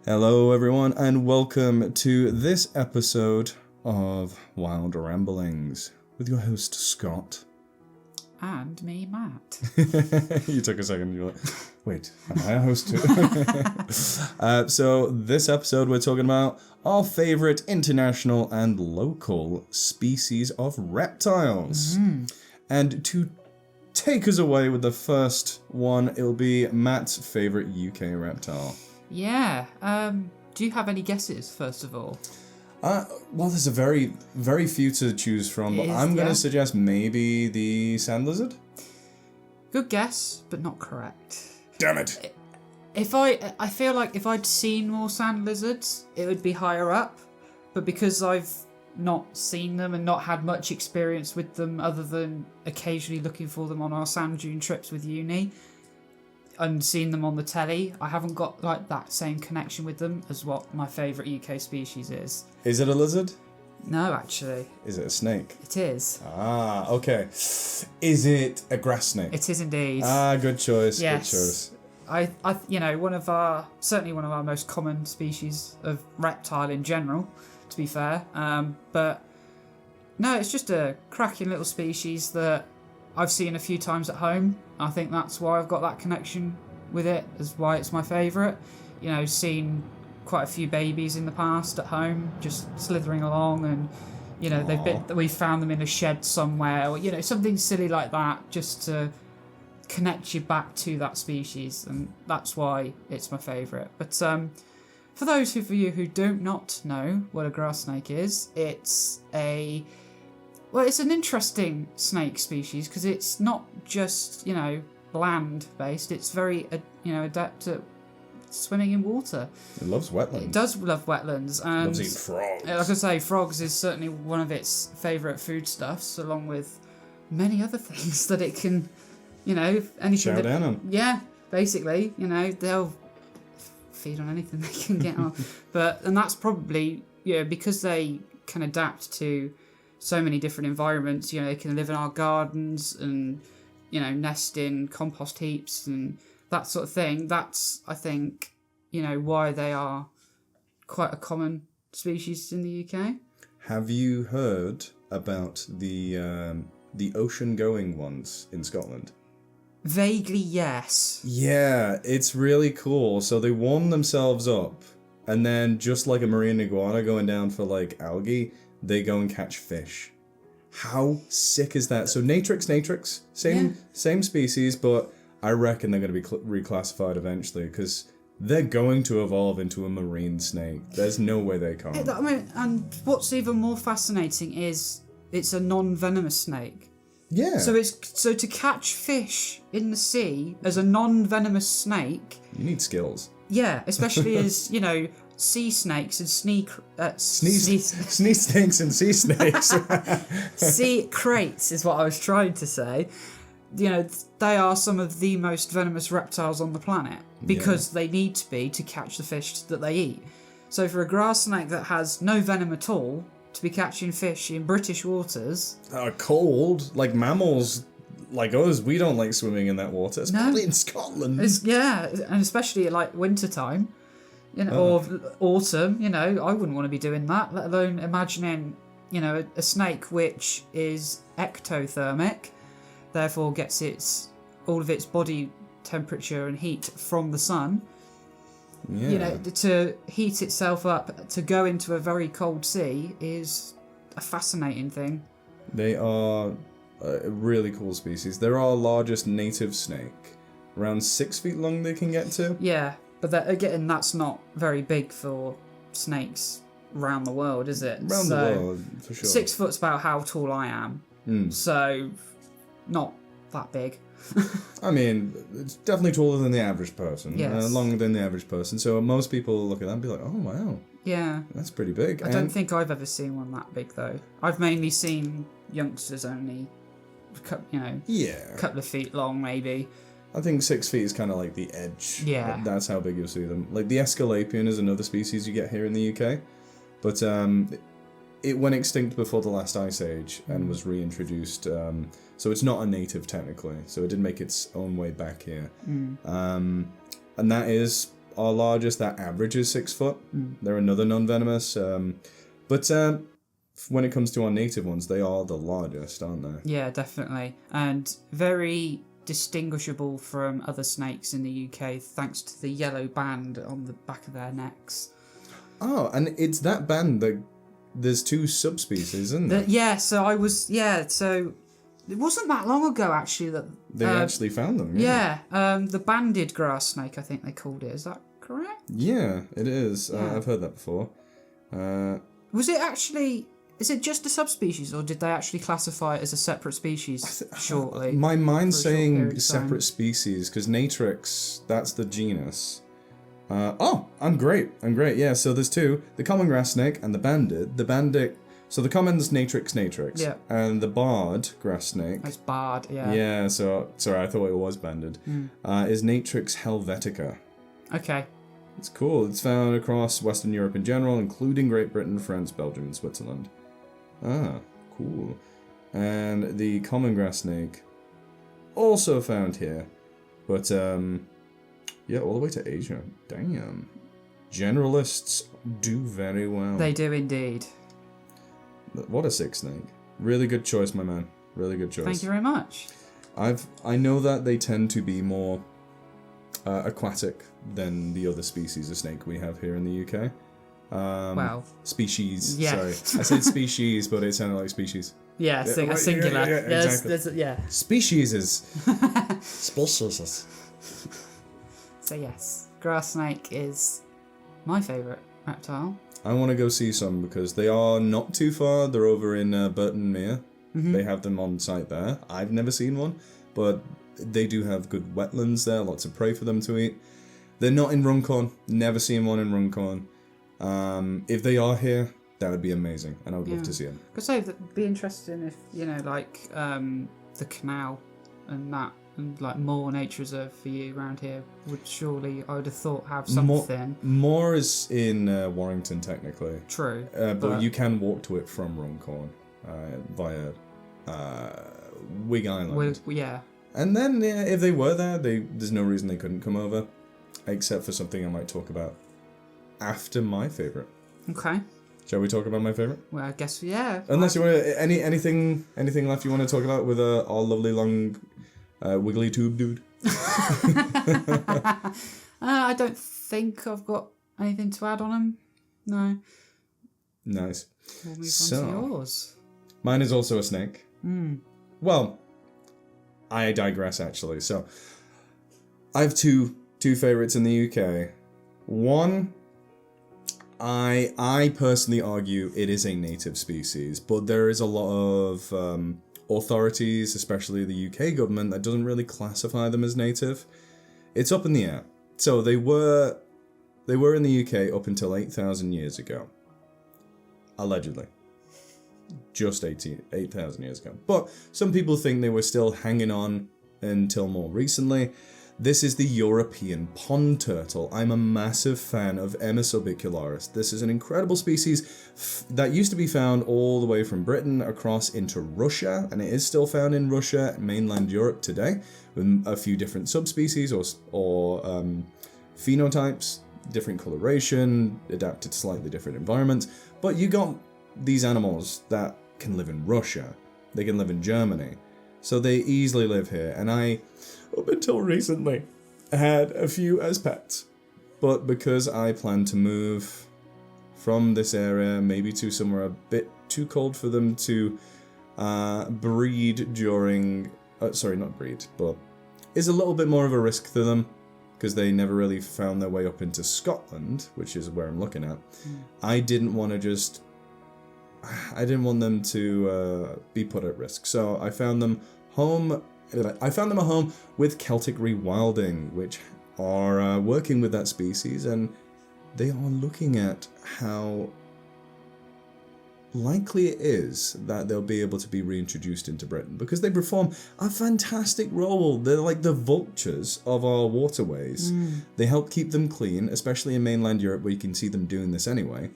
Hello everyone and welcome to this episode of Wild Ramblings with your host Scott. And me, Matt. You took a second and you're like, wait, am I a host too? So this episode we're talking about our favourite international and local species of reptiles. And to take us away with the first one, it'll be Matt's favourite UK reptile. Yeah. Do you have any guesses, first of all? Well, there's a very few to choose from, but I'm going to suggest maybe the sand lizard. Good guess, but not correct. Damn it! I feel like if I'd seen more sand lizards, it would be higher up. But because I've not seen them and not had much experience with them other than occasionally looking for them on our sand dune trips with uni and seeing them on the telly, I haven't got like that same connection with them as what my favourite UK species is. Is it a lizard? No, actually. Is it a snake? It is. Ah, okay. Is it a grass snake? It is indeed. Ah, good choice. Yes. Good choice. Certainly one of our most common species of reptile in general, to be fair. But no, it's just a cracking little species that I've seen a few times at home. I think that's why I've got that connection with it, is why it's my favourite. You know, seen quite a few babies in the past at home, just slithering along, and you know we found them in a shed somewhere, or you know something silly like that, just to connect you back to that species, and that's why it's my favourite. But for those of you who do not know what a grass snake is, it's an interesting snake species because it's not just, land based. It's very, adept at swimming in water. It loves wetlands. It does love wetlands. And loves eating frogs. Like I say, frogs is certainly one of its favourite foodstuffs, along with many other things that it can, anything. Chow down on. Yeah, basically, they'll feed on anything they can get on. And that's probably, because they can adapt to so many different environments. They can live in our gardens and, nest in compost heaps and that sort of thing. That's, I think, why they are quite a common species in the UK. Have you heard about the ocean-going ones in Scotland? Vaguely, yes. Yeah, it's really cool. So they warm themselves up, and then just like a marine iguana going down for like algae, they go and catch fish. How sick is that? So Natrix, same species, but I reckon they're going to be reclassified eventually because they're going to evolve into a marine snake. There's no way they can't. And what's even more fascinating is it's a non-venomous snake. Yeah. So to catch fish in the sea as a non-venomous snake, you need skills. Yeah, especially as sea snakes and sea snakes and sea snakes. Sea kraits is what I was trying to say. They are some of the most venomous reptiles on the planet because they need to be to catch the fish that they eat. So for a grass snake that has no venom at all to be catching fish in British waters, cold, like mammals like us, we don't like swimming in that water, especially in Scotland. And especially like winter time. Or autumn, I wouldn't want to be doing that, let alone imagining, a snake which is ectothermic, therefore gets all of its body temperature and heat from the sun. Yeah. To heat itself up to go into a very cold sea is a fascinating thing. They are a really cool species. They're our largest native snake. Around 6 feet long they can get to. Yeah. But that's not very big for snakes around the world, is it? Around the world, for sure. 6 foot's about how tall I am. So, not that big. I mean, it's definitely taller than the average person. Yes. Longer than the average person. So most people look at that and be like, oh, wow. Yeah. That's pretty big. I don't think I've ever seen one that big, though. I've mainly seen youngsters only, a couple of feet long, maybe. I think 6 feet is kind of like the edge. Yeah. That's how big you'll see them. Like the Escalapian is another species you get here in the UK. But it went extinct before the last ice age and was reintroduced. So it's not a native technically. So it did make its own way back here. And that is our largest that averages 6 foot. They're another non-venomous. But when it comes to our native ones, they are the largest, aren't they? Yeah, definitely. And very distinguishable from other snakes in the UK thanks to the yellow band on the back of their necks. Oh, and it's that band that there's 2 subspecies, isn't there? So it wasn't that long ago actually that They actually found them. the banded grass snake, I think they called it. Is that correct? Yeah, it is. I've heard that before. Was it actually? Is it just a subspecies, or did they actually classify it as a separate species shortly? My mind's for a short period saying of time? separate species because Natrix, that's the genus. I'm great. Yeah, so there's 2: the common grass snake and the banded. The banded. So the common's Natrix. Yeah. And the barred grass snake. It's barred, yeah. Yeah. So sorry, I thought it was banded. Is Natrix helvetica. Okay. It's cool. It's found across Western Europe in general, including Great Britain, France, Belgium, and Switzerland. Ah, cool. And the common grass snake, also found here. But, yeah, all the way to Asia. Damn. Generalists do very well. They do indeed. What a sick snake. Really good choice, my man. Really good choice. Thank you very much. I know that they tend to be more aquatic than the other species of snake we have here in the UK. Species. Yeah. Sorry, I said species, but it sounded like species. Yeah, a singular. Yeah, exactly. Species is. Species. So yes, grass snake is my favourite reptile. I want to go see some because they are not too far. They're over in Burton Mere. They have them on site there. I've never seen one, but they do have good wetlands there, lots of prey for them to eat. They're not in Runcorn. Never seen one in Runcorn. If they are here, that would be amazing, and I would love to see them. Could say that'd be interesting if the canal and that, and like more nature reserve for you around here would surely, I would have thought, have something. More is in Warrington technically. True, but you can walk to it from Runcorn via Wig Island. Yeah. And then if they were there, there's no reason they couldn't come over, except for something I might talk about after my favourite. Okay. Shall we talk about my favourite? Well, I guess yeah. Unless you want anything left you want to talk about with our lovely long wiggly tube dude. I don't think I've got anything to add on him. No. Nice. We'll move on to yours. Mine is also a snake. Well, I digress actually. So I have two favourites in the UK. One, I personally argue it is a native species, but there is a lot of authorities, especially the UK government, that doesn't really classify them as native. It's up in the air. So they were in the UK up until 8,000 years ago. Allegedly. Just 8,000 years ago. But some people think they were still hanging on until more recently. This is the European pond turtle. I'm a massive fan of Emys orbicularis. This is an incredible species that used to be found all the way from Britain across into Russia, and it is still found in Russia and mainland Europe today, with a few different subspecies or phenotypes, different coloration, adapted to slightly different environments. But you got these animals that can live in Russia, they can live in Germany, so they easily live here, and I, up until recently, had a few as pets. But because I plan to move from this area, maybe to somewhere a bit too cold for them to breed during... sorry, not breed, but is a little bit more of a risk to them, because they never really found their way up into Scotland, which is where I'm looking at. I didn't want them to be put at risk, so I found them a home with Celtic rewilding, which are working with that species, and they are looking at how likely it is that they'll be able to be reintroduced into Britain, because they perform a fantastic role. They're like the vultures of our waterways. They help keep them clean, especially in mainland Europe, where you can see them doing this anyway.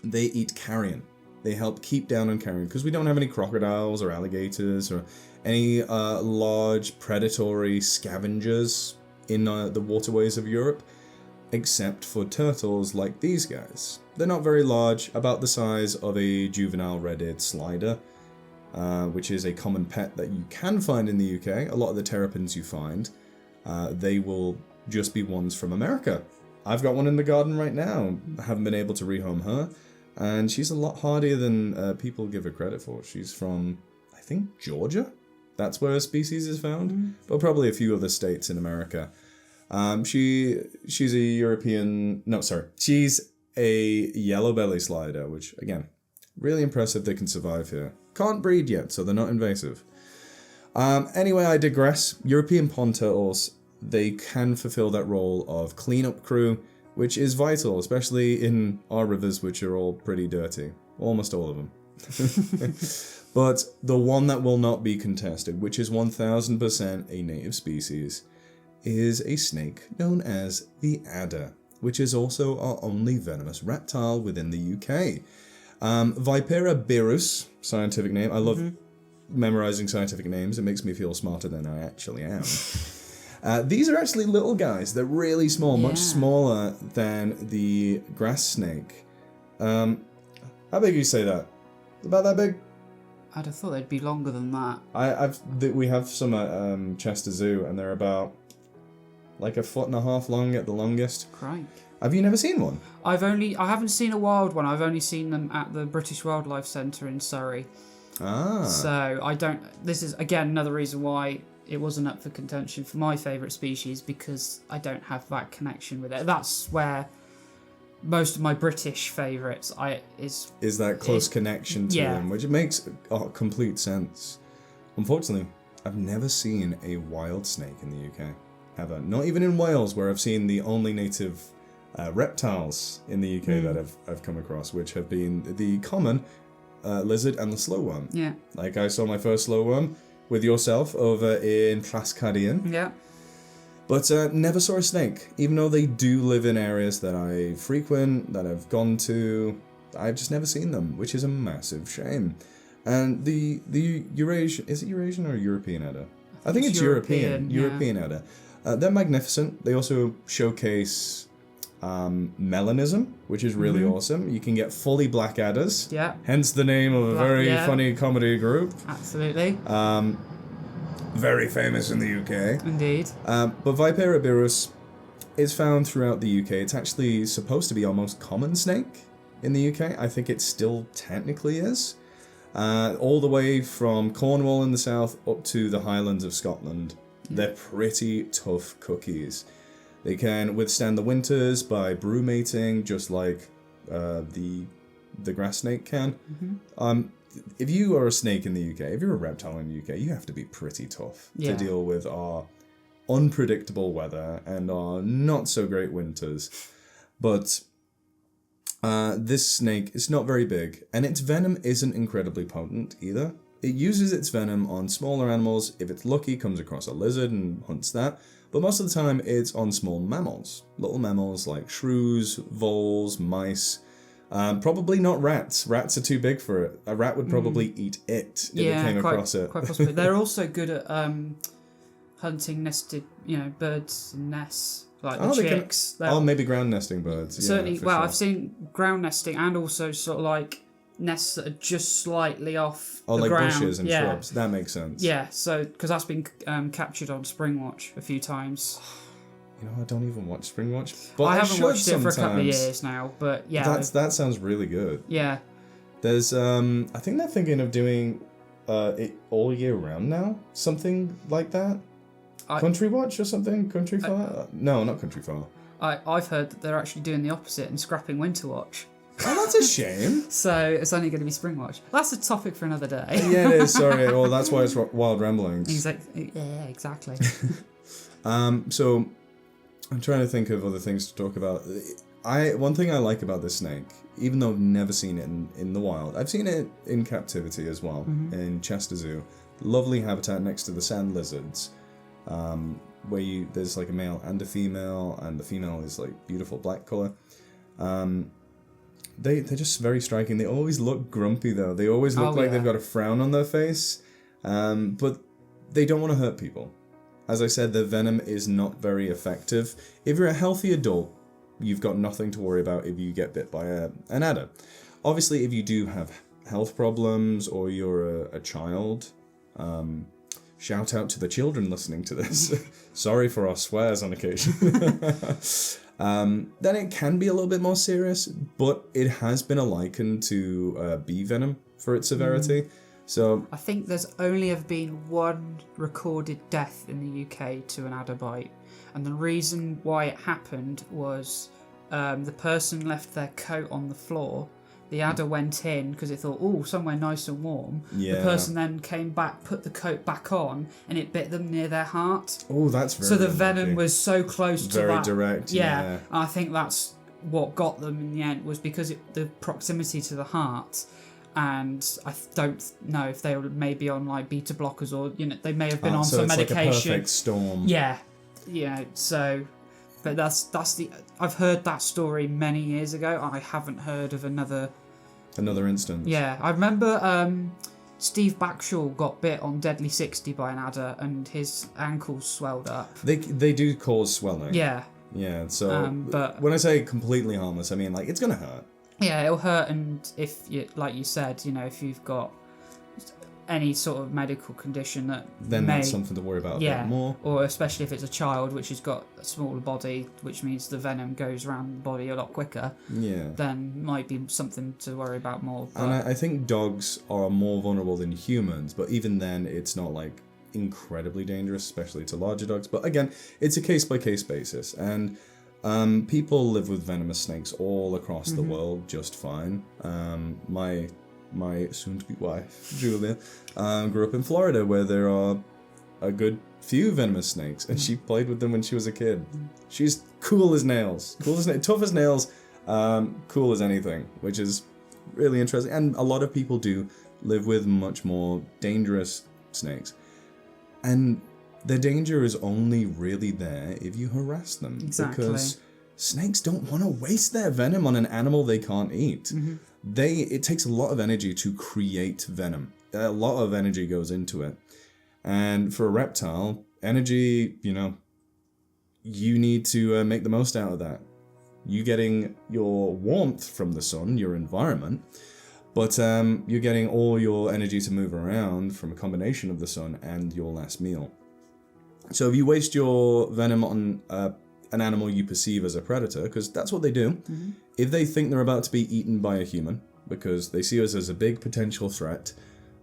They eat carrion. They help keep down on carrion, because we don't have any crocodiles or alligators or any large predatory scavengers in the waterways of Europe. except for turtles like these guys. They're not very large, about the size of a juvenile red-eared slider, which is a common pet that you can find in the UK. A lot of the terrapins you find, they will just be ones from America. I've got one in the garden right now. I haven't been able to rehome her, and she's a lot hardier than people give her credit for. She's from, I think, Georgia? That's where her species is found, but probably a few other states in America. She's a European... No, sorry. She's a yellow belly slider, which, again, really impressive they can survive here. Can't breed yet, so they're not invasive. Anyway, I digress. European pond turtles, they can fulfill that role of cleanup crew, which is vital, especially in our rivers, which are all pretty dirty. Almost all of them. But the one that will not be contested, which is 1000% a native species, is a snake known as the adder, which is also our only venomous reptile within the UK. Vipera birus, scientific name. I love memorizing scientific names. It makes me feel smarter than I actually am. These are actually little guys. They're really small, much smaller than the grass snake. How big do you say that? About that big? I'd have thought they'd be longer than that. We have some at Chester Zoo, and they're about like 1.5 foot long at the longest. Crike. Have you never seen one? I haven't seen a wild one. I've only seen them at the British Wildlife Centre in Surrey. Ah. So I don't. This is again another reason why it wasn't up for contention for my favourite species, because I don't have that connection with it. That's where most of my British favourites is that close connection to them, which makes complete sense. Unfortunately, I've never seen a wild snake in the UK, ever. Not even in Wales, where I've seen the only native reptiles in the UK that I've come across, which have been the common lizard and the slow worm. Yeah. Like I saw my first slow worm with yourself over in Clascadian. Yeah. But never saw a snake, even though they do live in areas that I frequent, that I've gone to. I've just never seen them, which is a massive shame. And the Eurasian, is it Eurasian or European adder? I think it's European. Yeah. European adder. They're magnificent. They also showcase melanism, which is really awesome. You can get fully black adders. Yeah. Hence the name of a very funny comedy group. Absolutely. Very famous in the UK. Indeed. But Vipera birus is found throughout the UK. It's actually supposed to be our most common snake in the UK. I think it still technically is. All the way from Cornwall in the south up to the Highlands of Scotland. They're pretty tough cookies. They can withstand the winters by brew mating, just like the grass snake can. If you are a snake in the UK, if you're a reptile in the UK, you have to be pretty tough to deal with our unpredictable weather and our not so great winters. But this snake is not very big, and its venom isn't incredibly potent either. It uses its venom on smaller animals. If it's lucky, comes across a lizard and hunts that. But most of the time, it's on small mammals. Little mammals like shrews, voles, mice. Probably not rats. Rats are too big for it. A rat would probably eat it if it came across it. Quite possibly. They're also good at hunting nested, birds and nests, like the chicks. Maybe ground nesting birds. Certainly. Yeah, well, sure. I've seen ground nesting and also sort of like nests that are just slightly off the like ground. bushes and shrubs. That makes sense. Yeah. So because that's been captured on Springwatch a few times. I don't even watch Springwatch. But I haven't watched it for a couple of sometimes. years now, but yeah. That sounds really good. Yeah. There's I think they're thinking of doing it all year round now. Something like that. Country Watch or something? Country Far? No, not Country Far. I've heard that they're actually doing the opposite and scrapping Winter Watch. Oh, that's a shame. So it's only going to be Spring Watch. That's a topic for another day. Yeah, it is. Sorry. Well, that's why it's Wild Ramblings. Yeah, exactly. So I'm trying to think of other things to talk about. One thing I like about this snake, even though I've never seen it in the wild, I've seen it in captivity as well, in Chester Zoo. Lovely habitat next to the sand lizards, where there's like a male and a female, and the female is like beautiful black color. They're just very striking. They always look grumpy though. They always look like they've got a frown on their face, but they don't want to hurt people. As I said, their venom is not very effective. If you're a healthy adult, you've got nothing to worry about if you get bit by an adder. Obviously, if you do have health problems or you're a child, shout out to the children listening to this. Sorry for our swears on occasion. Then it can be a little bit more serious, but it has been likened to bee venom for its severity. So I think there's only ever been one recorded death in the UK to an adder bite, and the reason why it happened was the person left their coat on the floor. The adder went in because it thought, oh, somewhere nice and warm. Yeah. The person then came back, put the coat back on, and it bit them near their heart. Oh, that's very So the unlucky. venom was so close to very that. direct. Yeah, Yeah. and I think that's what got them in the end, was because the proximity to the heart. And I don't know if they were maybe on like beta blockers, or they may have been on so some it's medication. like a perfect storm. Yeah, so. But that's I've heard that story many years ago. I haven't heard of another instance. Yeah, I remember Steve Backshall got bit on Deadly 60 by an adder and his ankles swelled up. They do cause swelling. Yeah. Yeah, so but when I say completely harmless, I mean like it's gonna hurt. Yeah, it'll hurt, and if you, like you said, if you've got any sort of medical condition that then that's something to worry about a bit more. Or especially if it's a child which has got a smaller body, which means the venom goes around the body a lot quicker. Yeah. Then might be something to worry about more. But And I think dogs are more vulnerable than humans, but even then it's not like incredibly dangerous, especially to larger dogs. But again, it's a case-by-case basis, and people live with venomous snakes all across the world just fine. My soon-to-be wife, Julia, grew up in Florida, where there are a good few venomous snakes, and she played with them when she was a kid. She's cool as nails, tough as nails, cool as anything, which is really interesting. And a lot of people do live with much more dangerous snakes, and the danger is only really there if you harass them. Exactly. Because snakes don't want to waste their venom on an animal they can't eat. It takes a lot of energy to create venom. A lot of energy goes into it. And for a reptile, energy, you need to make the most out of that. You getting your warmth from the sun, your environment, but you're getting all your energy to move around from a combination of the sun and your last meal. So if you waste your venom on an animal you perceive as a predator, because that's what they do, if they think they're about to be eaten by a human, because they see us as a big potential threat,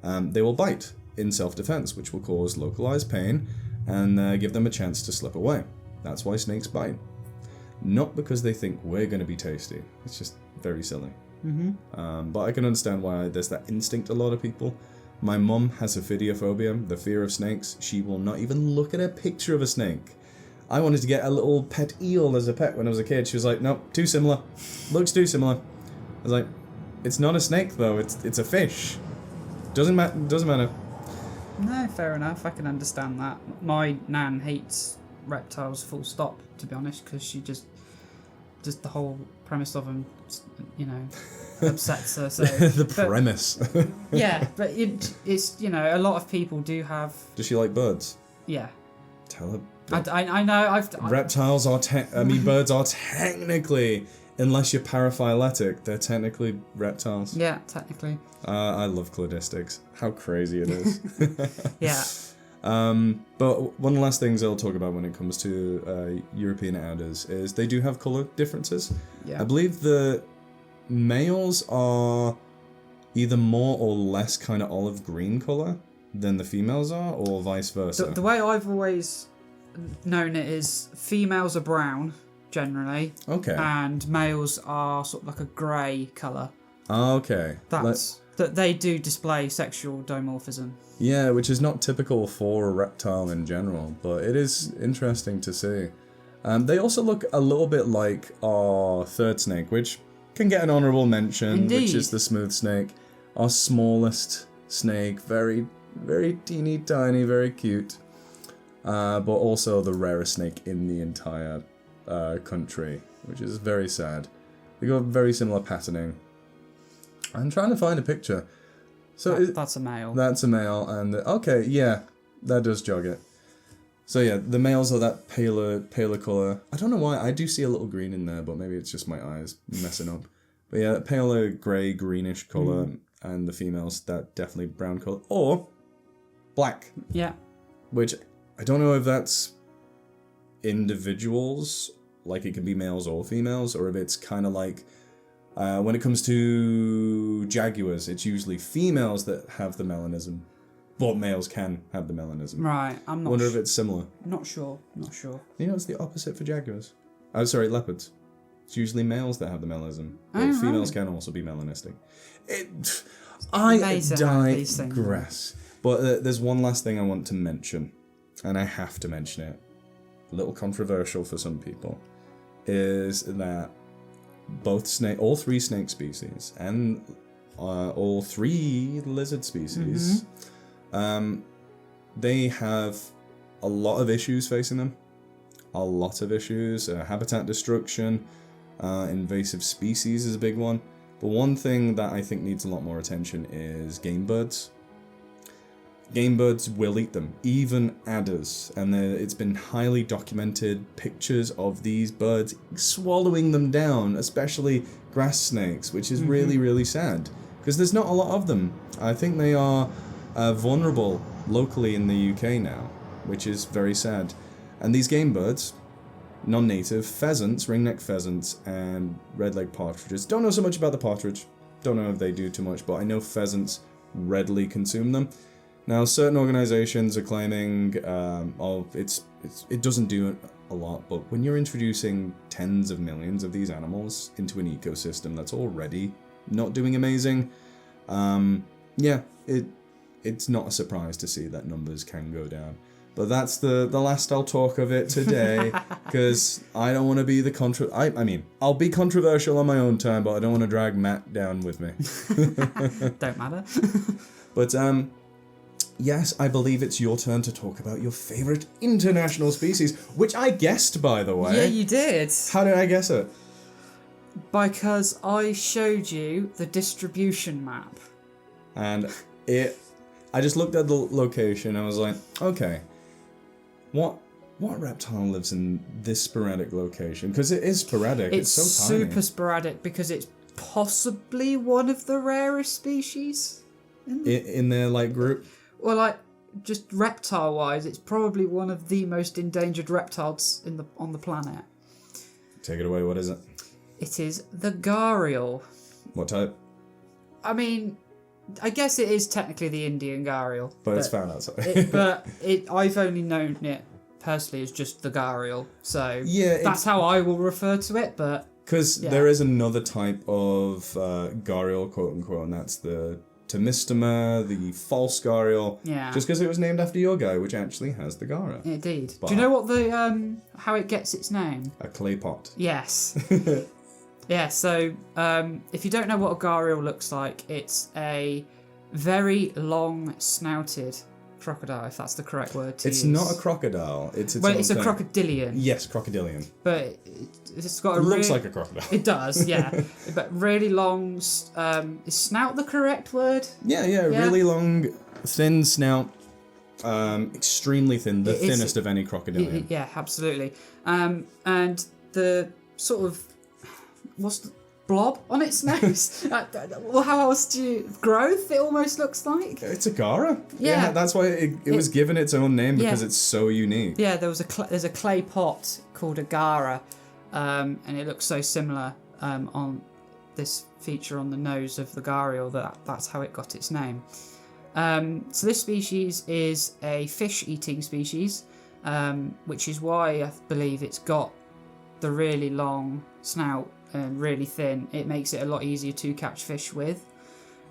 they will bite in self-defense, which will cause localized pain and give them a chance to slip away. That's why snakes bite. Not because they think we're going to be tasty. It's just very silly. But I can understand why there's that instinct a lot of people. My mum has ophidiophobia, the fear of snakes. She will not even look at a picture of a snake. I wanted to get a little pet eel as a pet when I was a kid. She was like, nope, too similar. Looks too similar. I was like, it's not a snake though, it's a fish. Doesn't matter. No, fair enough. I can understand that. My nan hates reptiles full stop, to be honest, because she just the whole premise of them, upsets her. So Premise. yeah, but it's a lot of people do have. Does she like birds? Yeah. Tell her. I know. Reptiles are birds are technically, unless you're paraphyletic, they're technically reptiles. Yeah, technically. I love cladistics. How crazy it is. Yeah. But one of the last things I'll talk about when it comes to European adders is they do have colour differences. Yeah. I believe the males are either more or less kind of olive green colour than the females are, or vice versa. The way I've always known it is females are brown generally. Okay. And males are sort of like a grey colour. Okay. That they do display sexual dimorphism. Yeah, which is not typical for a reptile in general, but it is interesting to see. They also look a little bit like our third snake, which can get an honourable mention, Indeed. Which is the smooth snake. Our smallest snake, very, very teeny tiny, very cute. But also the rarest snake in the entire country, which is very sad. They got very similar patterning. I'm trying to find a picture. So That's a male. That's a male, and okay, yeah, that does jog it. So yeah, the males are that paler colour. I don't know why. I do see a little green in there, but maybe it's just my eyes messing up. But yeah, that paler grey, greenish colour, and the females, that definitely brown colour. Or black. Yeah. Which, I don't know if that's individuals, like it can be males or females, or if it's kind of like, when it comes to jaguars, it's usually females that have the melanism. But males can have the melanism. Right, I'm not wonder if it's similar. Not sure. You know, it's the opposite for jaguars. Oh, sorry, leopards. It's usually males that have the melanism. But Oh, females right. can also be melanistic. I amazing how these things digress. But there's one last thing I want to mention, and I have to mention it. A little controversial for some people, is that all three snake species and all three lizard species, they have a lot of issues facing them. A lot of issues. Habitat destruction, invasive species is a big one. But one thing that I think needs a lot more attention is game birds. Game birds will eat them, even adders, and it's been highly documented pictures of these birds swallowing them down, especially grass snakes, which is really, really sad, because there's not a lot of them. I think they are vulnerable locally in the UK now, which is very sad. And these game birds, non-native, pheasants, ringneck pheasants, and red-legged partridges. Don't know so much about the partridge, don't know if they do too much, but I know pheasants readily consume them. Now, certain organizations are claiming, it doesn't do a lot, but when you're introducing tens of millions of these animals into an ecosystem that's already not doing amazing, it's not a surprise to see that numbers can go down. But that's the last I'll talk of it today, because I don't want to be the I mean, I'll be controversial on my own time, but I don't want to drag Matt down with me. Don't matter. But, yes, I believe it's your turn to talk about your favourite international species, which I guessed, by the way. Yeah, you did. How did I guess it? Because I showed you the distribution map. And I just looked at the location and I was like, okay, what reptile lives in this sporadic location? Because it is sporadic, it's so tiny. Super sporadic because it's possibly one of the rarest species. In their, like, group? Well, like, just reptile-wise, it's probably one of the most endangered reptiles on the planet. Take it away, what is it? It is the gharial. What type? I mean, I guess it is technically the Indian gharial. But it's found outside. I've only known it personally as just the gharial, so yeah, that's how I will refer to it, but... Because there is another type of gharial, quote-unquote, and that's the Temistoma, the false gharial. Yeah. Just because it was named after your guy, which actually has the gara. Indeed. Do you know what how it gets its name? A clay pot. Yes. Yeah, so if you don't know what a gharial looks like, it's a very long-snouted crocodile, if that's the correct word to use. It's not a crocodile. It's a crocodilian. Yes, crocodilian. But it's got a... It looks like a crocodile. It does, yeah. But really long... is snout the correct word? Yeah, really long, thin snout. Extremely thin. The thinnest of any crocodilian. Yeah, absolutely. And the sort of... What's the blob on its nose? Well, how else do you... Growth, it almost looks like? It's a gara. Yeah. That's why it was given its own name, because it's so unique. Yeah, there's a clay pot called a gara, and it looks so similar on this feature on the nose of the gharial that's how it got its name. So this species is a fish-eating species, which is why I believe it's got the really long snout and really thin. It makes it a lot easier to catch fish with.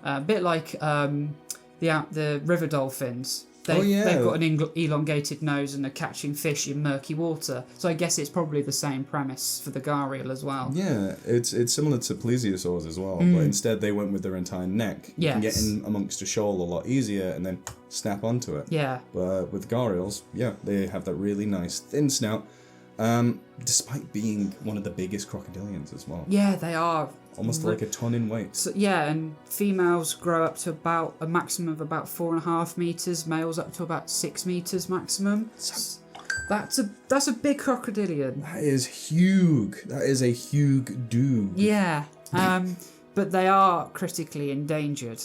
A bit like the river dolphins. They've got an elongated nose and are catching fish in murky water. So I guess it's probably the same premise for the gharial as well. Yeah, it's similar to plesiosaurs as well, but instead they went with their entire neck. You can get in amongst a shoal a lot easier and then snap onto it. Yeah. But with gharials, they have that really nice thin snout, despite being one of the biggest crocodilians as well. Yeah, they are. Almost like a ton in weight. So, yeah, and females grow up to about a maximum of about 4.5 meters. Males up to about 6 meters maximum. So, That's a big crocodilian. That is huge. That is a huge dude. Yeah. But they are critically endangered,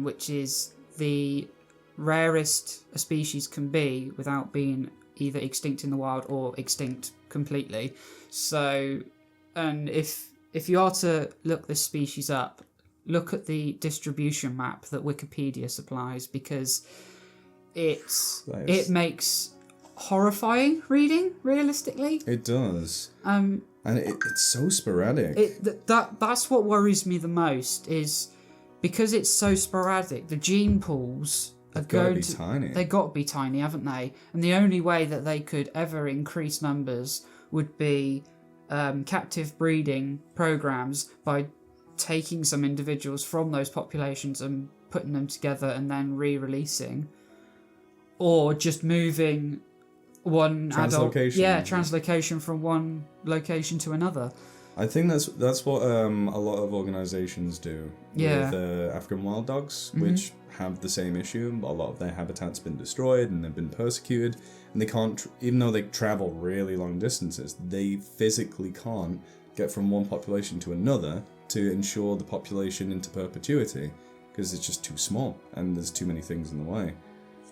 which is the rarest a species can be without being either extinct in the wild or extinct completely. So, and if you are to look this species up, look at the distribution map that Wikipedia supplies, because it makes horrifying reading, realistically. It does. And it's so sporadic. That's what worries me the most, is because it's so sporadic, the gene pools are going to be tiny. They got to be tiny, haven't they? And the only way that they could ever increase numbers would be captive breeding programs, by taking some individuals from those populations and putting them together and then re-releasing, or just moving one translocation from one location to another. I think that's what a lot of organizations do with African wild dogs, which have the same issue. A lot of their habitat's been destroyed and they've been persecuted, and they can't, even though they travel really long distances, they physically can't get from one population to another to ensure the population into perpetuity, because it's just too small and there's too many things in the way.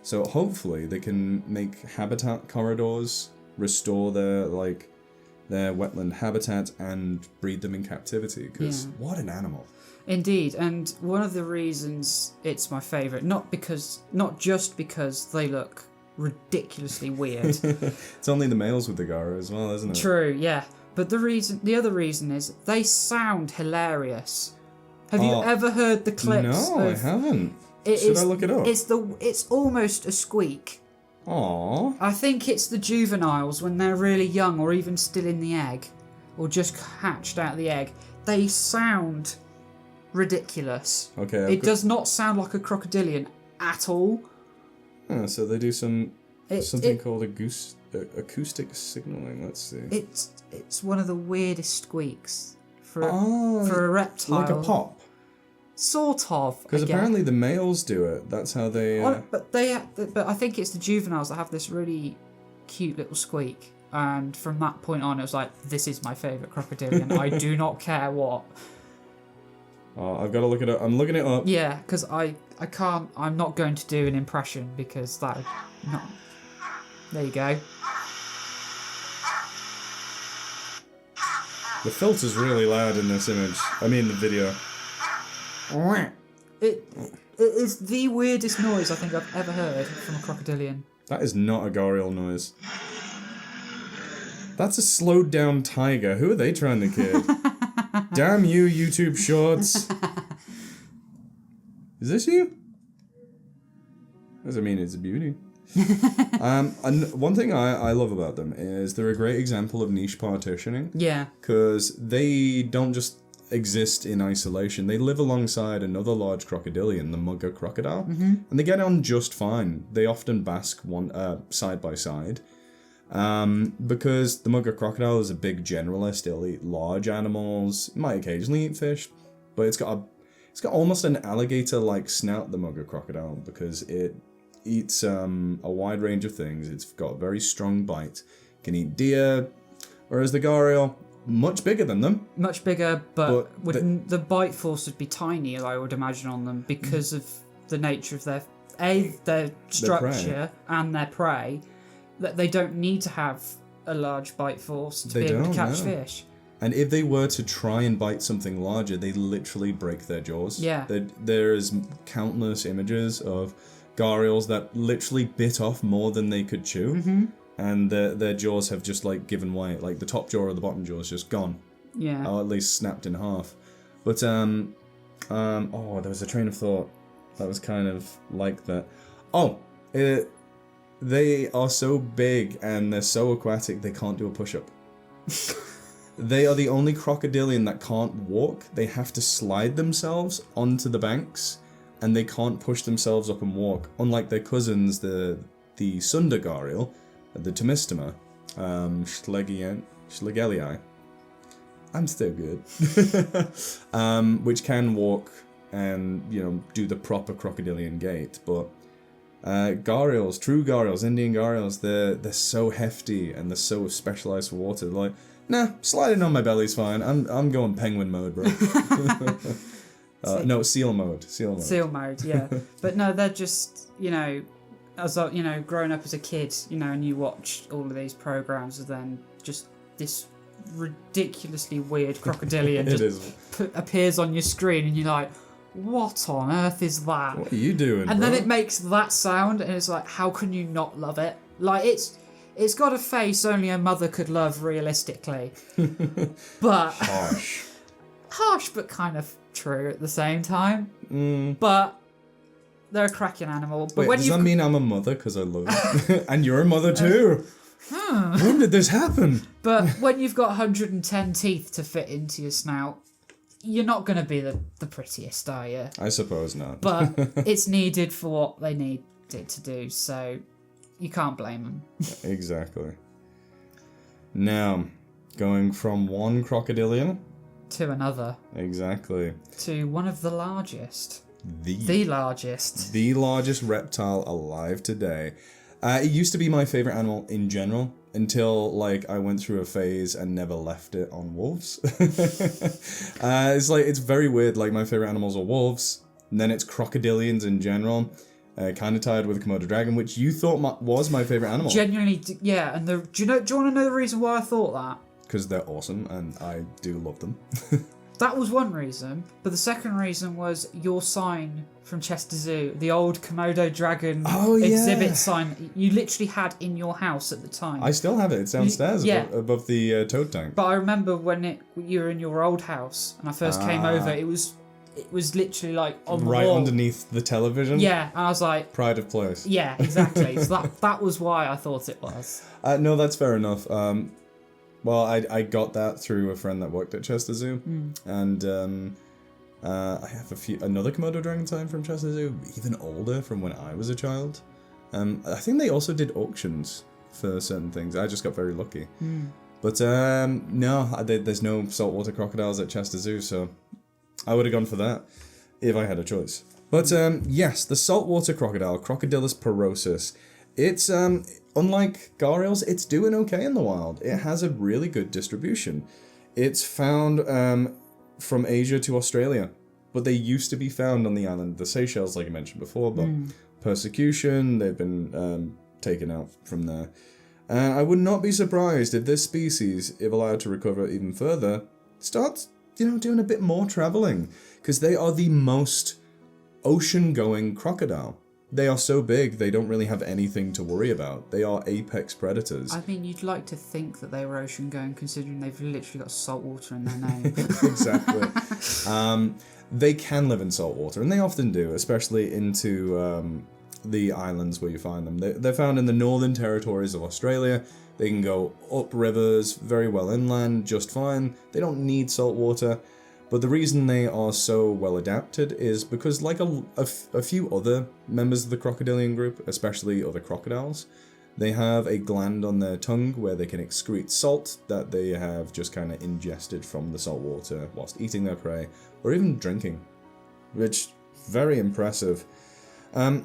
So hopefully they can make habitat corridors, restore their wetland habitat, and breed them in captivity, because what an animal. Indeed, and one of the reasons it's my favourite, not just because they look ridiculously weird. It's only the males with the gara as well, isn't it? True, yeah. But the other reason is they sound hilarious. Have you ever heard the clips? No, I haven't. Should I look it up? It's almost a squeak. Aww. I think it's the juveniles when they're really young, or even still in the egg, or just hatched out of the egg. They sound ridiculous. Okay. It does not sound like a crocodilian at all. So they do something called acoustic signaling. Let's see. It's one of the weirdest squeaks for a reptile. Like a pop. Sort of. Because apparently the males do it. That's how they. But I think it's the juveniles that have this really cute little squeak, and from that point on, it was like, this is my favourite crocodilian. I do not care what. Oh, I've got to look it up. I'm looking it up. Yeah, because I can't. I'm not going to do an impression, because that. Not. There you go. The filter's really loud in this image. I mean, the video. It is the weirdest noise I think I've ever heard from a crocodilian. That is not a gharial noise. That's a slowed down tiger. Who are they trying to kid? Damn you, YouTube Shorts. Is this you? Doesn't mean it's a beauty. And one thing I love about them is they're a great example of niche partitioning. Yeah. Because they don't just exist in isolation. They live alongside another large crocodilian, the mugger crocodile, and they get on just fine. They often bask side by side, because the mugger crocodile is a big generalist. It'll eat large animals. It might occasionally eat fish, but it's got almost an alligator-like snout, the mugger crocodile, because it eats a wide range of things. It's got a very strong bite. It can eat deer, whereas the gharial, much bigger than them. Much bigger, but the bite force would be tiny, I would imagine, on them, because of the nature of their structure and their prey. That they don't need to have a large bite force to be able to catch fish. And if they were to try and bite something larger, they literally break their jaws. Yeah. There is countless images of gharials that literally bit off more than they could chew. And their jaws have just given way. Like the top jaw or the bottom jaw is just gone. Yeah. Or at least snapped in half. But there was a train of thought that was kind of like that. They are so big and they're so aquatic they can't do a push-up. They are the only crocodilian that can't walk. They have to slide themselves onto the banks, and they can't push themselves up and walk. Unlike their cousins, the Sunda gharial, the Tomistoma, Schlegelii. I'm still good. Which can walk and, do the proper crocodilian gait, but Gharials, true gharials, Indian gharials, they're so hefty and they're so specialized for water. They're like, nah, sliding on my belly's fine. I'm going penguin mode, bro. No, seal mode. Seal mode, yeah. But no, they're just, as growing up as a kid, and you watch all of these programs, and then just this ridiculously weird crocodilian appears on your screen, and you're like, what on earth is that? What are you doing, And bro? then it makes that sound, and it's like, how can you not love it? Like, it's got a face only a mother could love realistically. But harsh, but kind of true at the same time. But they're a cracking animal. But Wait, when does that mean I'm a mother because I love it? And you're a mother too? When did this happen? But when you've got 110 teeth to fit into your snout, you're not going to be the prettiest, are you? I suppose not. But it's needed for what they need it to do, so you can't blame them. Exactly. Now, going from one crocodilian To another. Exactly. To one of the largest. The largest. The largest reptile alive today. It used to be my favorite animal in general until I went through a phase and never left it on wolves. It's very weird. My favorite animals are wolves, and then it's crocodilians in general. Kind of tied with Komodo dragon, which you thought was my favorite animal. Genuinely, yeah. And do you want to know the reason why I thought that? Because they're awesome, and I do love them. That was one reason, but the second reason was your sign from Chester Zoo, the old Komodo dragon exhibit sign you literally had in your house at the time. I still have it. It's downstairs above the toad tank. But I remember when you were in your old house and I first came over, it was literally on the wall. Underneath the television. Yeah, and I was like, pride of place. Yeah, exactly. So that was why I thought it was. No, that's fair enough. Well, I got that through a friend that worked at Chester Zoo, and I have another Komodo dragon sign from Chester Zoo, even older, from when I was a child. I think they also did auctions for certain things. I just got very lucky. But no, there's no saltwater crocodiles at Chester Zoo, so I would have gone for that if I had a choice. But yes, the saltwater crocodile, Crocodilus porosus. It's, unlike gharials, it's doing okay in the wild. It has a really good distribution. It's found from Asia to Australia, but they used to be found on the island of the Seychelles, like I mentioned before, but persecution, they've been taken out from there. And I would not be surprised if this species, if allowed to recover even further, starts, doing a bit more traveling, because they are the most ocean-going crocodile. They are so big, they don't really have anything to worry about. They are apex predators. I mean, you'd like to think that they were ocean-going, considering they've literally got salt water in their name. Exactly. They can live in salt water, and they often do, especially into the islands where you find them. They're found in the northern territories of Australia. They can go up rivers, very well inland, just fine. They don't need salt water. But the reason they are so well adapted is because, like a few other members of the crocodilian group, especially other crocodiles, they have a gland on their tongue where they can excrete salt that they have just kind of ingested from the salt water whilst eating their prey, or even drinking, which very impressive.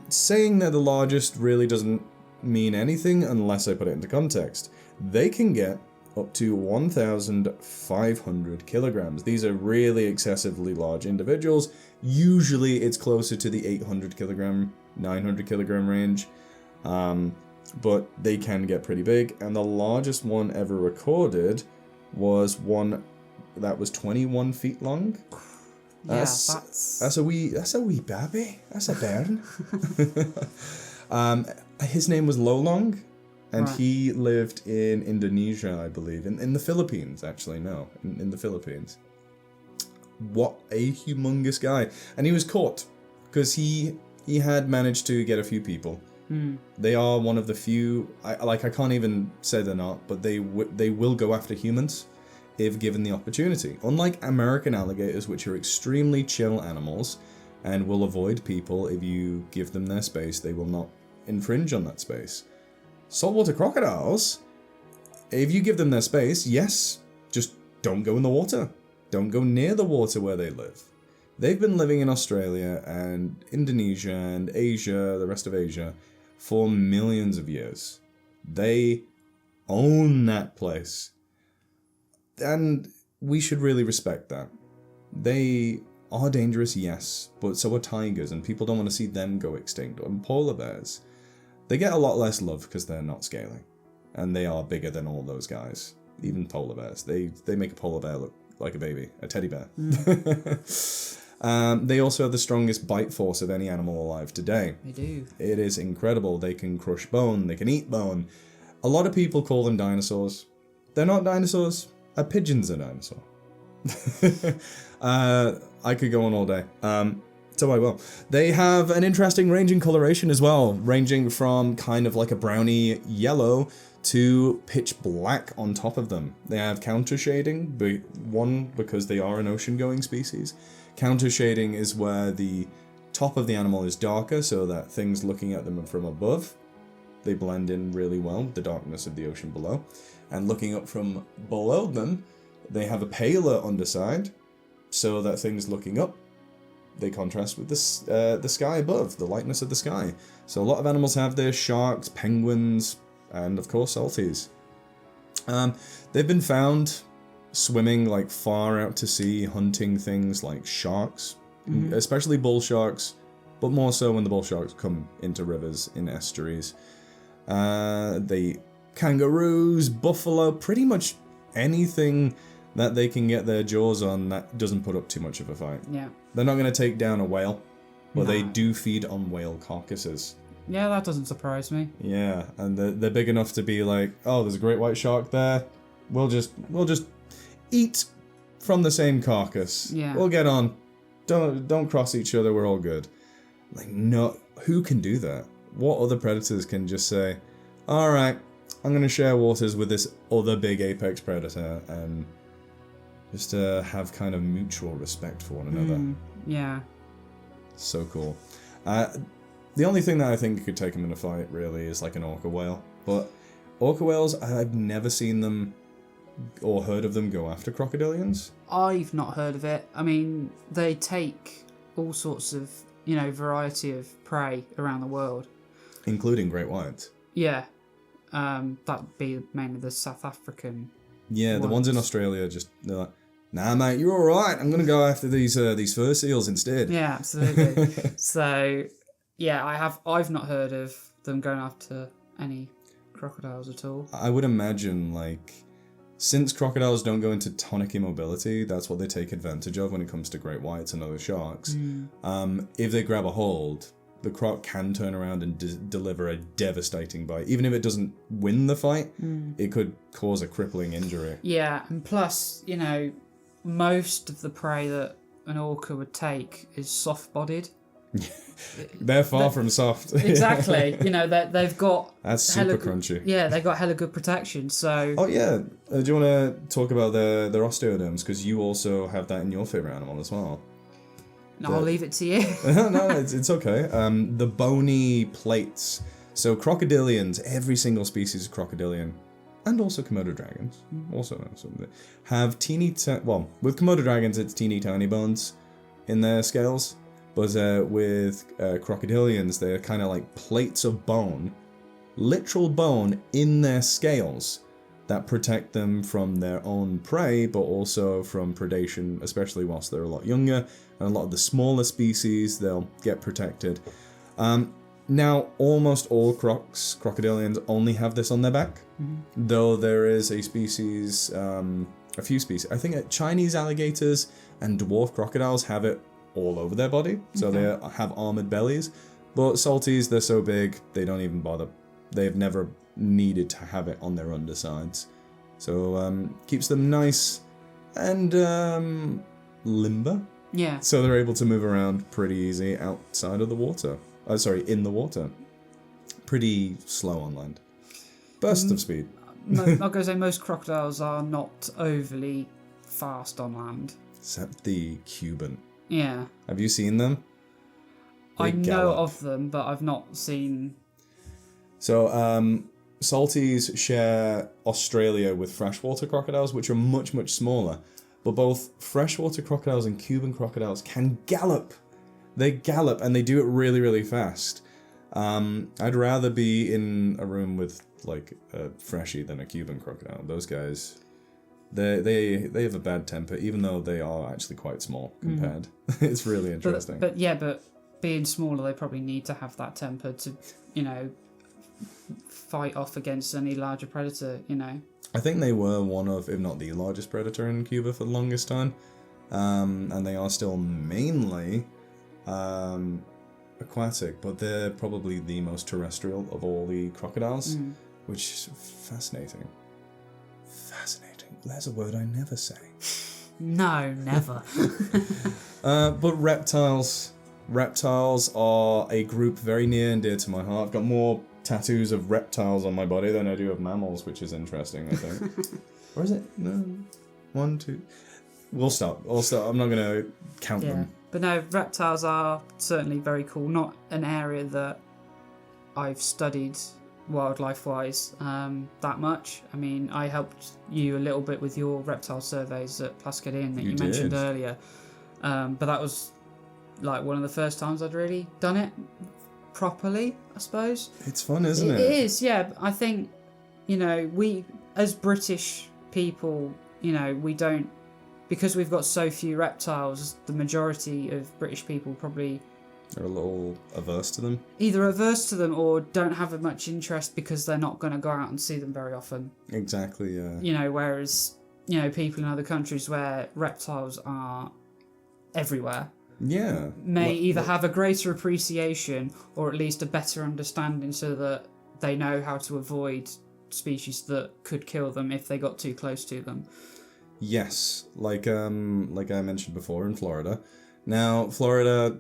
Saying they're the largest really doesn't mean anything unless I put it into context. They can get up to 1,500 kilograms. These are really excessively large individuals. Usually it's closer to the 800 kilogram, 900 kilogram range, but they can get pretty big. And the largest one ever recorded was one that was 21 feet long. That's a wee baby. That's a bairn. His name was Lolong. And he lived in Indonesia, I believe. In the Philippines, actually. No, in the Philippines. What a humongous guy. And he was caught. Because he had managed to get a few people. They are one of the few... I can't even say they're not, but they will go after humans if given the opportunity. Unlike American alligators, which are extremely chill animals and will avoid people if you give them their space, they will not infringe on that space. Saltwater crocodiles, if you give them their space, yes, just don't go in the water. Don't go near the water where they live. They've been living in Australia and Indonesia and Asia, the rest of Asia, for millions of years. They own that place. And we should really respect that. They are dangerous, yes, but so are tigers, and people don't want to see them go extinct. And polar bears, they get a lot less love because they're not scaly. And they are bigger than all those guys. Even polar bears. They make a polar bear look like a baby, a teddy bear. They also have the strongest bite force of any animal alive today. They do. It is incredible. They can crush bone, they can eat bone. A lot of people call them dinosaurs. They're not dinosaurs. A pigeon's a dinosaur. I could go on all day. So I will. They have an interesting ranging coloration as well, ranging from kind of like a browny yellow to pitch black on top of them. They have counter shading, one because they are an ocean-going species. Counter shading is where the top of the animal is darker so that things looking at them from above, they blend in really well with the darkness of the ocean below. And looking up from below them, they have a paler underside so that things looking up, they contrast with the sky above, the lightness of the sky. So a lot of animals have this: sharks, penguins, and of course salties. They've been found swimming like far out to sea, hunting things like sharks, especially bull sharks, but more so when the bull sharks come into rivers in estuaries. They kangaroos, buffalo, pretty much anything that they can get their jaws on that doesn't put up too much of a fight. Yeah. They're not going to take down a whale, but they do feed on whale carcasses. Yeah, that doesn't surprise me. Yeah, and they're big enough to be like, oh, there's a great white shark there. We'll just eat from the same carcass. Yeah. We'll get on. Don't cross each other. We're all good. Like, no, who can do that? What other predators can just say, all right, I'm going to share waters with this other big apex predator and just have kind of mutual respect for one another. Yeah. So cool. The only thing that I think could take them in a fight, really, is like an orca whale. But orca whales, I've never seen them or heard of them go after crocodilians. I've not heard of it. I mean, they take all sorts of, variety of prey around the world. Including great whites. Yeah. That'd be mainly the South African Yeah, the ones in Australia they're like, nah, mate, you're all right. I'm gonna go after these fur seals instead. Yeah, absolutely. So, yeah, I've not heard of them going after any crocodiles at all. I would imagine, like, since crocodiles don't go into tonic immobility, that's what they take advantage of when it comes to great whites and other sharks. If they grab a hold, the croc can turn around and deliver a devastating bite. Even if it doesn't win the fight, it could cause a crippling injury. Yeah, and plus, most of the prey that an orca would take is soft-bodied. They're far from soft. Exactly. They've got... That's super crunchy. Yeah, they've got hella good protection, so... Oh, yeah. Do you want to talk about their osteoderms? Because you also have that in your favourite animal as well. No, I'll leave it to you. No, it's okay. The bony plates. So crocodilians, every single species of crocodilian, and also Komodo dragons, also have with Komodo dragons, it's teeny tiny bones in their scales. But with crocodilians, they're kind of like plates of bone, literal bone in their scales that protect them from their own prey, but also from predation, especially whilst they're a lot younger. And a lot of the smaller species, they'll get protected. Now, almost all crocodilians only have this on their back, though there is a species, a few species. I think Chinese alligators and dwarf crocodiles have it all over their body, so they have armored bellies. But salties, they're so big, they don't even bother. They've never needed to have it on their undersides. So keeps them nice and limber. Yeah. So they're able to move around pretty easy outside of the water. In the water. Pretty slow on land. Bursts of speed. I'm going to say most crocodiles are not overly fast on land. Except the Cuban. Yeah. Have you seen them? I know of them, but I've not seen... So, salties share Australia with freshwater crocodiles, which are much, much smaller. but both freshwater crocodiles and Cuban crocodiles can gallop. They gallop, and they do it really, really fast. I'd rather be in a room with like a freshie than a Cuban crocodile. Those guys, they have a bad temper, even though they are actually quite small compared. It's really interesting. But being smaller, they probably need to have that temper to, fight off against any larger predator. I think they were one of, if not the largest predator in Cuba for the longest time, and they are still mainly aquatic, but they're probably the most terrestrial of all the crocodiles, which is fascinating. Fascinating. There's a word I never say. No, never. But reptiles are a group very near and dear to my heart. I've got more tattoos of reptiles on my body than I do of mammals, which is interesting, I think. Or is it? No. 1, 2. We'll stop. I'm not going to count them. But no, reptiles are certainly very cool. Not an area that I've studied wildlife-wise that much. I mean, I helped you a little bit with your reptile surveys at Plascadian that you mentioned earlier. But that was like one of the first times I'd really done it properly, I suppose. It's fun, isn't it? It is, yeah. I think, we, as British people, we don't, because we've got so few reptiles, the majority of British people probably are a little averse to them. Either averse to them or don't have much interest because they're not going to go out and see them very often. Exactly, yeah. Whereas, people in other countries where reptiles are everywhere. Yeah. May either have a greater appreciation or at least a better understanding so that they know how to avoid species that could kill them if they got too close to them. Yes, like I mentioned before, in Florida. Now, Florida,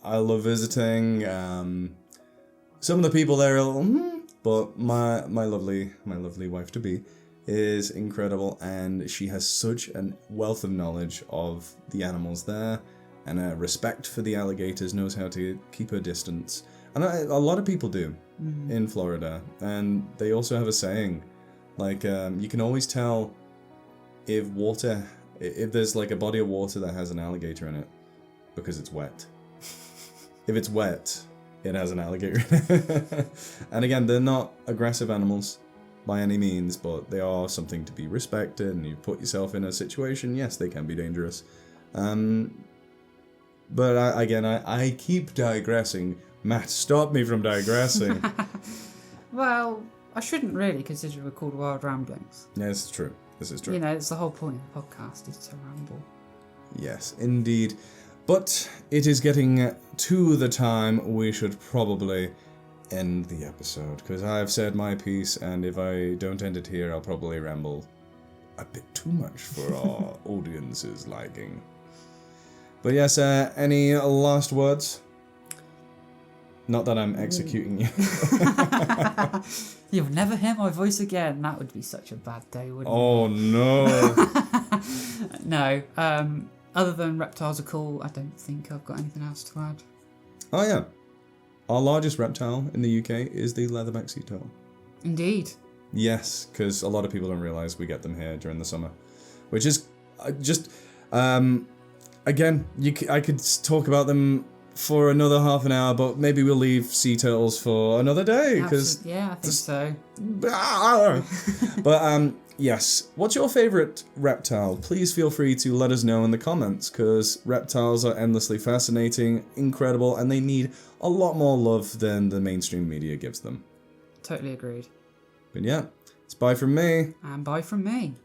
I love visiting. Some of the people there are a little, but my lovely wife-to-be is incredible, and she has such a wealth of knowledge of the animals there, and a respect for the alligators, knows how to keep her distance. And a lot of people do in Florida, and they also have a saying, like, you can always tell if there's like a body of water that has an alligator in it, because it's wet. If it's wet, it has an alligator in it. And again, they're not aggressive animals by any means, but they are something to be respected, and you put yourself in a situation, yes, they can be dangerous. But I keep digressing. Matt, stop me from digressing. Well, I shouldn't really consider it called Wild Ramblings. Yeah, this is true. This is true. It's the whole point of the podcast is to ramble. Yes, indeed. But it is getting to the time we should probably end the episode, because I've said my piece, and if I don't end it here, I'll probably ramble a bit too much for our audience's liking. But yes, any last words? Not that I'm executing you. You'll never hear my voice again. That would be such a bad day, wouldn't it? Oh, no. No. Other than reptiles are cool, I don't think I've got anything else to add. Oh, yeah. Our largest reptile in the UK is the leatherback sea turtle. Indeed. Yes, because a lot of people don't realise we get them here during the summer. Which is just... again, I could talk about them for another half an hour, but maybe we'll leave sea turtles for another day. Yeah, I think so. But yes, what's your favourite reptile? Please feel free to let us know in the comments, because reptiles are endlessly fascinating, incredible, and they need a lot more love than the mainstream media gives them. Totally agreed. But yeah, it's bye from me. And bye from me.